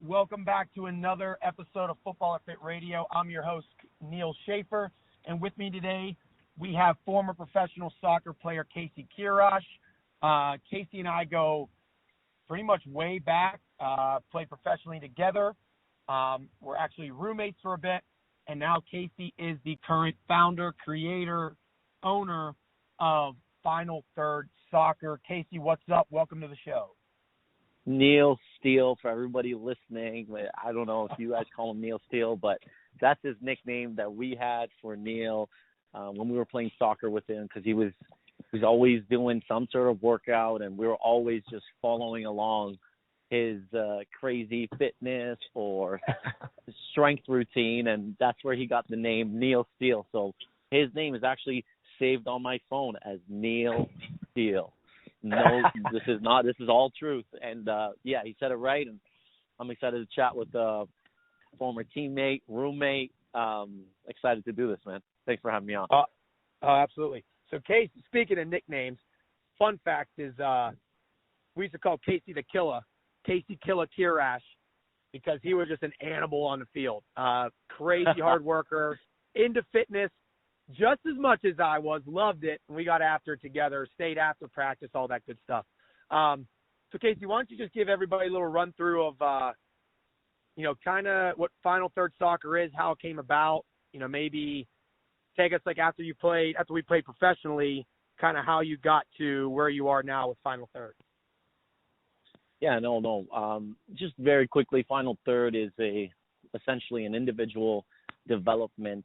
Welcome back to another episode of FutbolerFit Radio. I'm your host, Neil Schaefer, and with me today, we have former professional soccer player Kasy Kiarash. Kasy and I go pretty much way back, played professionally together. We're actually roommates for a bit, and now Kasy is the current founder, creator, owner of Final Third Soccer. Kasy, what's up? Welcome to the show. Neil Steele, for everybody listening. I don't know if you guys call him Neil Steele, but that's his nickname that we had for Neil when we were playing soccer with him, because he was always doing some sort of workout, and we were always just following along his crazy fitness or strength routine, and that's where he got the name Neil Steele. So his name is actually saved on my phone as Neil Steele. No, this is all truth. And, yeah, he said it right, and I'm excited to chat with a former teammate, roommate. Excited to do this, man. Thanks for having me on. Absolutely. So, Kasy, speaking of nicknames, fun fact is we used to call Kasy the Killer, Kasy Killer Kiarash, because he was just an animal on the field. Crazy hard worker, into fitness, just as much as I was, loved it, and we got after it together, stayed after practice, all that good stuff. So, Kasy, why don't you just give everybody a little run-through of, kind of what Final Third Soccer is, how it came about, maybe take us, after we played professionally, kind of how you got to where you are now with Final Third. Yeah, no. Just very quickly, Final Third is essentially an individual development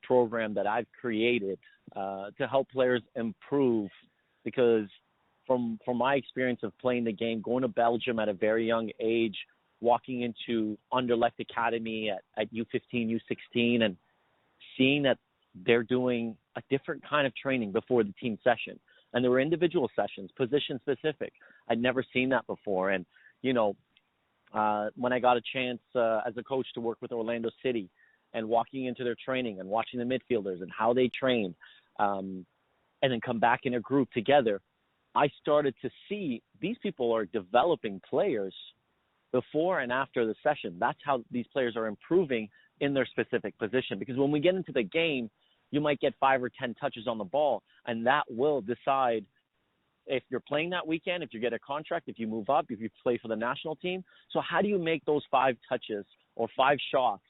program that I've created to help players improve, because from my experience of playing the game, going to Belgium at a very young age, walking into Anderlecht Academy at U15, U16, and seeing that they're doing a different kind of training before the team session. And there were individual sessions, position specific. I'd never seen that before. And, when I got a chance as a coach to work with Orlando City, and walking into their training and watching the midfielders and how they train, and then come back in a group together, I started to see these people are developing players before and after the session. That's how these players are improving in their specific position. Because when we get into the game, you might get 5 or 10 touches on the ball, and that will decide if you're playing that weekend, if you get a contract, if you move up, if you play for the national team. So how do you make those 5 touches or 5 shots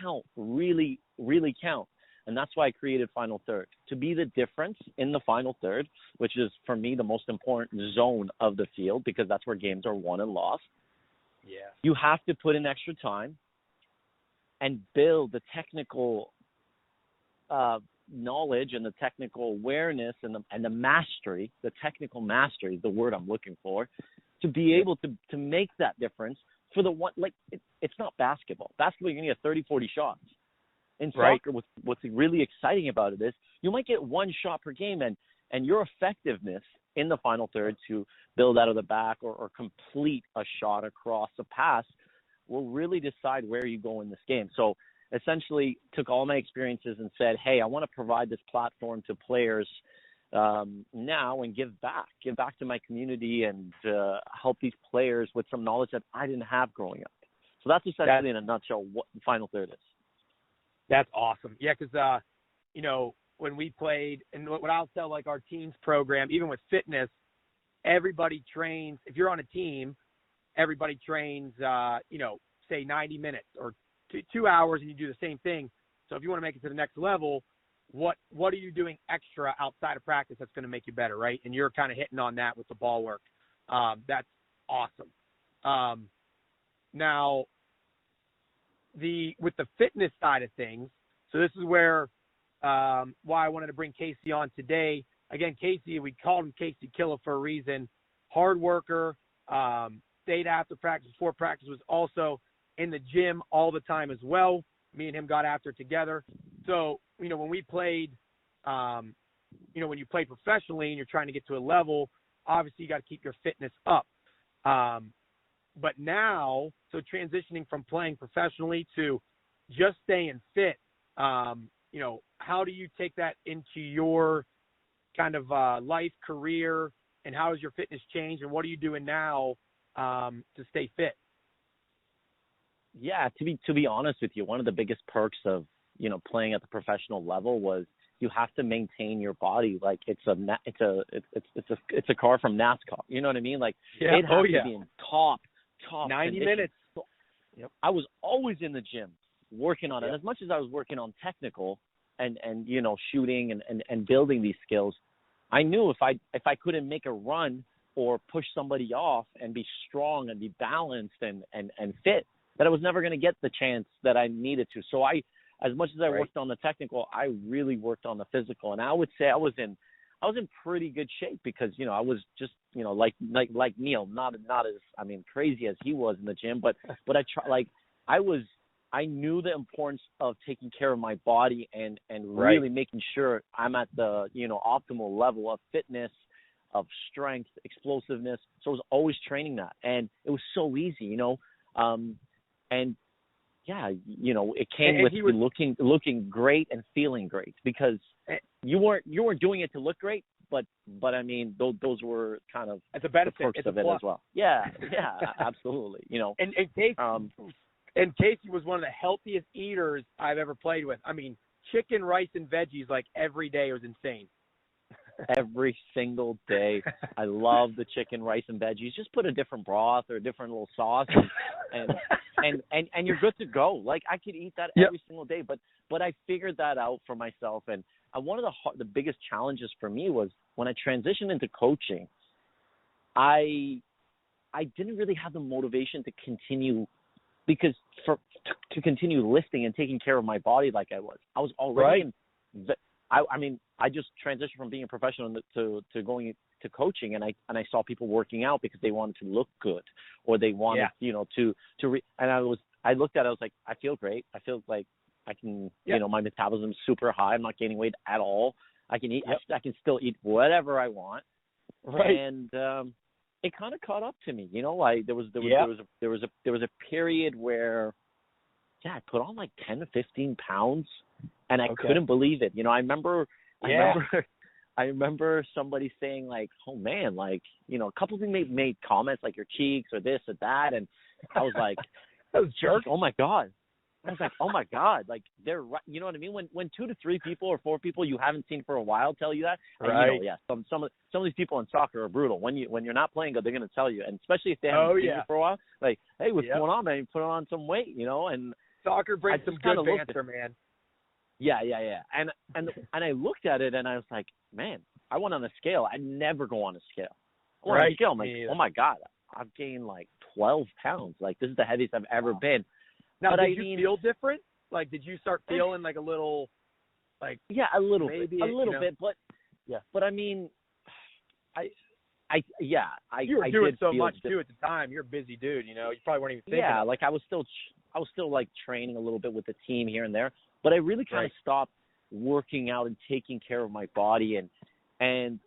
count, really, really count? And that's why I created Final Third, to be the difference in the Final Third, which is, for me, the most important zone of the field, because that's where games are won and lost. Yeah. You have to put in extra time and build the technical knowledge and the technical awareness and the mastery, the technical mastery is the word I'm looking for, to be able to make that difference for the one. It's not basketball. Basketball, you're going to get 30, 40 shots. In soccer, what's really exciting about it is you might get 1 shot per game, and your effectiveness in the Final Third to build out of the back or complete a shot across a pass will really decide where you go in this game. So essentially took all my experiences and said, hey, I want to provide this platform to players now and give back to my community and help these players with some knowledge that I didn't have growing up. So that's essentially in a nutshell what the Final Third is. That's awesome. Yeah, because, when we played, and what I'll tell, our teams program, even with fitness, everybody trains. If you're on a team, everybody trains, say 90 minutes or 2 hours, and you do the same thing. So if you want to make it to the next level, what are you doing extra outside of practice that's going to make you better, right? And you're kind of hitting on that with the ball work. That's awesome. Now, with the fitness side of things, so this is where why I wanted to bring Kasy on today. Again, Kasy, we called him Kasy Killer for a reason. Hard worker, stayed after practice, before practice, was also in the gym all the time as well. Me and him got after it together. So, when we played, when you play professionally and you're trying to get to a level, obviously you got to keep your fitness up. But now, so transitioning from playing professionally to just staying fit, how do you take that into your kind of life, career, and how has your fitness changed, and what are you doing now to stay fit? Yeah, to be honest with you, one of the biggest perks of, playing at the professional level was you have to maintain your body like it's a car from NASCAR. You know what I mean? Like Yeah. it has to be in top 90 condition. minutes. So Yep. I was always in the gym working on it. Yep. As much as I was working on technical and shooting and building these skills, I knew if I couldn't make a run or push somebody off and be strong and be balanced and fit, that I was never going to get the chance that I needed to. So as much as I worked on the technical, I really worked on the physical. And I would say I was in pretty good shape because, I was just, like Neil, not as, crazy as he was in the gym, but I knew the importance of taking care of my body and really making sure I'm at the, optimal level of fitness, of strength, explosiveness. So I was always training that. And it was so easy, and yeah, it came with looking great and feeling great because you weren't doing it to look great, but those were kind of it's a benefit. The perks it's of a it plus. as well. Yeah, absolutely. And Kasy was one of the healthiest eaters I've ever played with. Chicken, rice, and veggies like every day was insane. Every single day. I love the chicken, rice, and veggies. Just put a different broth or a different little sauce, and you're good to go. Like I could eat that every single day. But I figured that out for myself. And one of the biggest challenges for me was when I transitioned into coaching. I didn't really have the motivation to continue because to continue lifting and taking care of my body like I was already I just transitioned from being a professional to going to coaching, and I saw people working out because they wanted to look good or they wanted and I looked at it, I was like, I feel great. I feel like I can my metabolism's super high. I'm not gaining weight at all. I can eat. I can still eat whatever I want. Right. And it kind of caught up to me. There was a period where I put on like 10 to 15 pounds. And I couldn't believe it. I remember somebody saying like, "Oh man, like, a couple of them made comments like your cheeks or this or that," and I was like, "That was jerk." Oh my god! I was like, "Oh my god!" Like they're right. You know what I mean? When 2 to 3 people or 4 people you haven't seen for a while tell you that, right? And some of these people in soccer are brutal. When you're not playing good, they're going to tell you, and especially if they haven't seen you for a while, like, "Hey, what's going on, man? You put on some weight," And soccer brings some good banter, man. Yeah. And I looked at it and I was like, man, I went on a scale. I never go on a scale. I went on a scale. I'm like, oh my God, I've gained like 12 pounds. Like this is the heaviest I've ever been. Now, did you feel different? Like, did you start feeling like a little, like, a little bit, but you were doing so much too at the time. You're a busy dude, you probably weren't even thinking. Yeah, like I was still like training a little bit with the team here and there. But I really kind of stopped working out and taking care of my body, and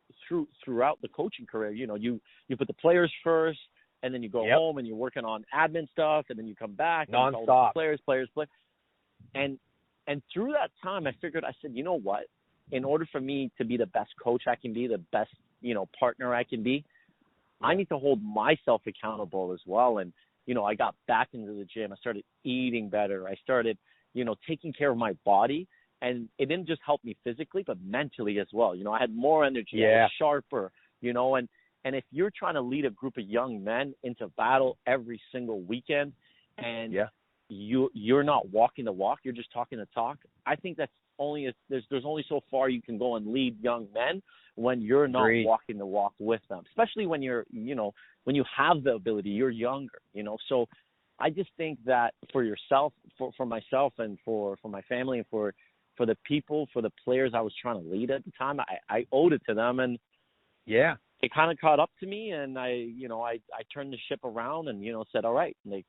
throughout the coaching career, you put the players first, and then you go home and you're working on admin stuff, and then you come back nonstop. Players, and through that time, I said, you know what? In order for me to be the best coach I can be, the best partner I can be, I need to hold myself accountable as well. And I got back into the gym. I started eating better. I started taking care of my body, and it didn't just help me physically, but mentally as well. I had more energy, I was sharper, and if you're trying to lead a group of young men into battle every single weekend and you're not walking the walk, you're just talking the talk, I think that's there's only so far you can go and lead young men when you're not walking the walk with them, especially when you're, when you have the ability, you're younger, so I just think that for yourself, for myself, and for my family, and for the people, for the players I was trying to lead at the time, I owed it to them, and it kind of caught up to me, and I turned the ship around, and said, all right, like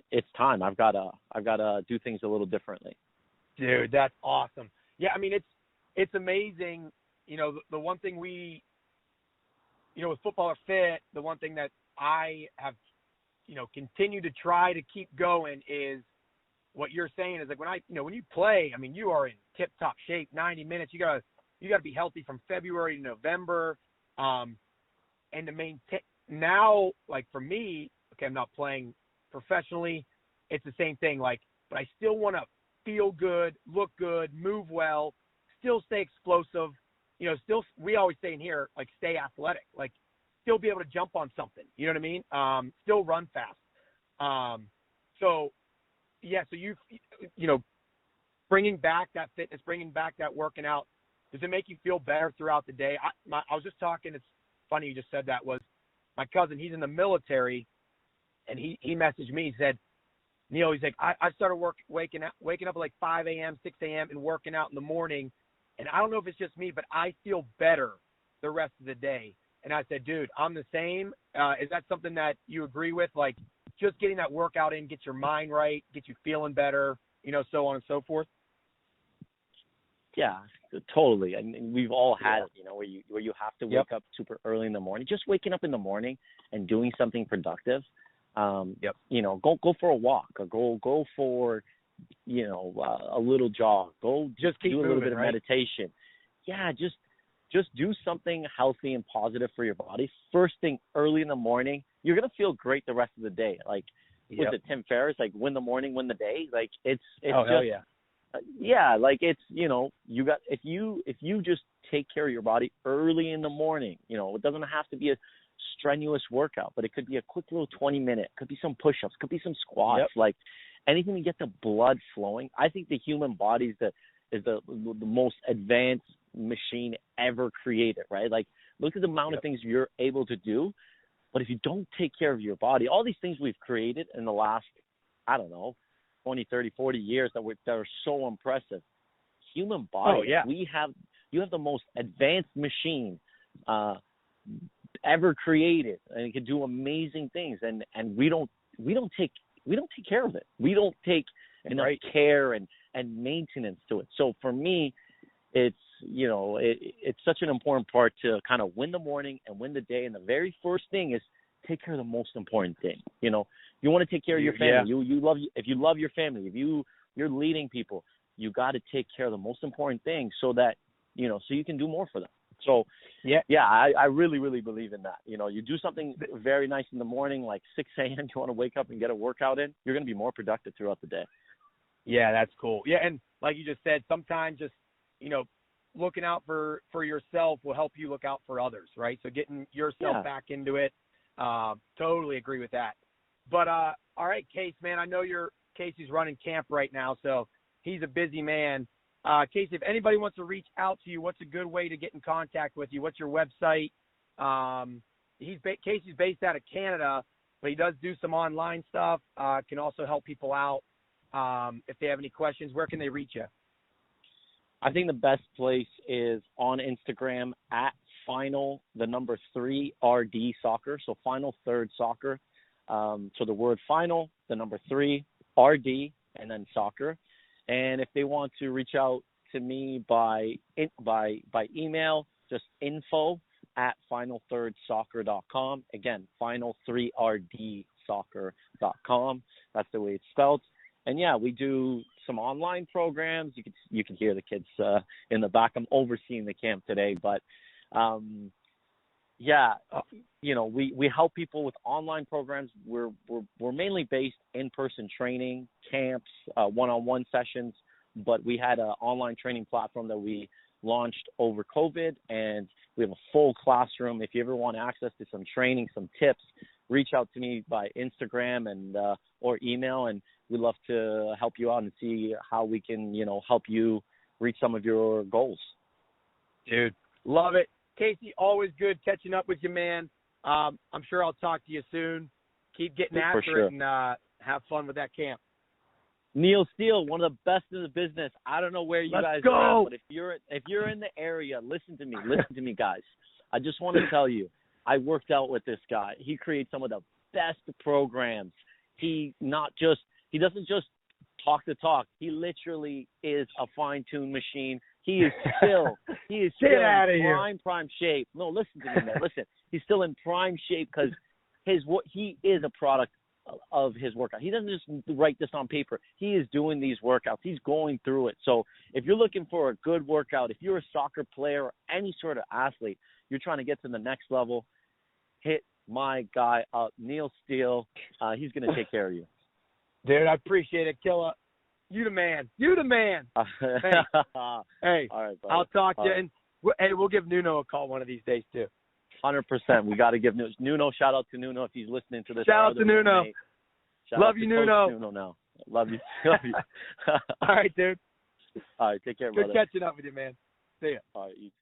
it's time. I've got to do things a little differently. Dude, that's awesome. Yeah, it's amazing. The one thing we, with FutbolerFit, the one thing that I have continue to try to keep going is what you're saying is like when you play, you are in tip top shape, 90 minutes. You gotta be healthy from February to November. And to maintain now, like for me, okay, I'm not playing professionally it's the same thing. Like, but I still want to feel good, look good, move well, still stay explosive. You know, still, we always say in here, like, stay athletic, like, still be able to jump on something. You know what I mean? Still run fast. So you know, bringing back that fitness, bringing back that working out, does it make you feel better throughout the day? I was just talking, it's funny you just said that, was my cousin, he's in the military, and he messaged me, he said, Neil, he's like, I started waking up at like 5 a.m., 6 a.m. and working out in the morning, and I don't know if it's just me, but I feel better the rest of the day. And I said, dude, I'm the same. Is that something that you agree with? Like, just getting that workout in, get your mind right, get you feeling better, you know, so on and so forth? Yeah, totally. And we've all had it, you know, where you have to wake up super early in the morning. Just waking up in the morning and doing something productive. You know, go for a walk, or go for, you know, a little jog. Just do a little bit of meditation. Yeah, just do something healthy and positive for your body. First thing early in the morning, you're gonna feel great the rest of the day. Like, was it Tim Ferriss? Like, win the morning, win the day. Like, it's hell yeah. Yeah, like, it's, you know, you got, if you just take care of your body early in the morning, you know, it doesn't have to be a strenuous workout, but it could be a quick little 20-minute, could be some push-ups, could be some squats, like anything to get the blood flowing. I think the human body is the most advanced machine ever created, right? Like, look at the amount of things you're able to do. But if you don't take care of your body, all these things we've created in the last, I don't know, 20, 30, 40 years that are so impressive. Human body, you have the most advanced machine ever created, and it can do amazing things, and we don't take care of it. We don't take enough care and maintenance to it. So for me, it's, you know, it's such an important part to kind of win the morning and win the day. And the very first thing is take care of the most important thing. You know, you want to take care of your family. If you love your family, if you're leading people, you got to take care of the most important thing, so that, you know, so you can do more for them. So I really, really believe in that. You know, you do something very nice in the morning, like 6 a.m. You want to wake up and get a workout in, you're going to be more productive throughout the day. Yeah, that's cool. Yeah, and like you just said, sometimes just, you know, looking out for yourself will help you look out for others, right? So getting yourself back into it, totally agree with that. But all right, Case, man, I know Kasy's running camp right now, so he's a busy man. Kasy, if anybody wants to reach out to you, what's a good way to get in contact with you? What's your website? Kasy's based out of Canada, but he does do some online stuff. Can also help people out. If they have any questions, where can they reach you? I think the best place is on Instagram at final3RD soccer. So final third soccer. So the word final, the number 3, RD, and then soccer. And if they want to reach out to me by email, just info@final3rdsoccer.com. Again, final3rdsoccer.com. That's the way it's spelled. And yeah, we do some online programs. You can hear the kids in the back. I'm overseeing the camp today, but you know, we help people with online programs. We're mainly based in-person training, camps, one-on-one sessions, but we had an online training platform that we launched over COVID, and we have a full classroom. If you ever want access to some training, some tips, reach out to me by Instagram and or email, and we'd love to help you out and see how we can, you know, help you reach some of your goals. Dude, love it. Kasy, always good catching up with you, man. I'm sure I'll talk to you soon. Keep getting after it and have fun with that camp. Neil Steele, one of the best in the business. I don't know where you guys are at, but if you're in the area, listen to me. Listen to me, guys. I just want to tell you, I worked out with this guy. He creates some of the best programs. He doesn't just talk the talk. He literally is a fine-tuned machine. He is still in prime shape. No, listen to me, man. Listen, he's still in prime shape because he is a product of his workout. He doesn't just write this on paper. He is doing these workouts. He's going through it. So if you're looking for a good workout, if you're a soccer player or any sort of athlete, you're trying to get to the next level, hit my guy up, Neil Steele. He's going to take care of you. Dude, I appreciate it, Killa. You the man. You the man. Hey, hey, all right, I'll talk to you. Right. And hey, we'll give Nuno a call one of these days too. 100%. We got to give Nuno. Shout out to Nuno if he's listening to this. Shout out to Nuno. Love you, Nuno. Nuno now. Love you. Love you. All right, dude. All right, take care, brother. Good catching up with you, man. See ya. All right, you too.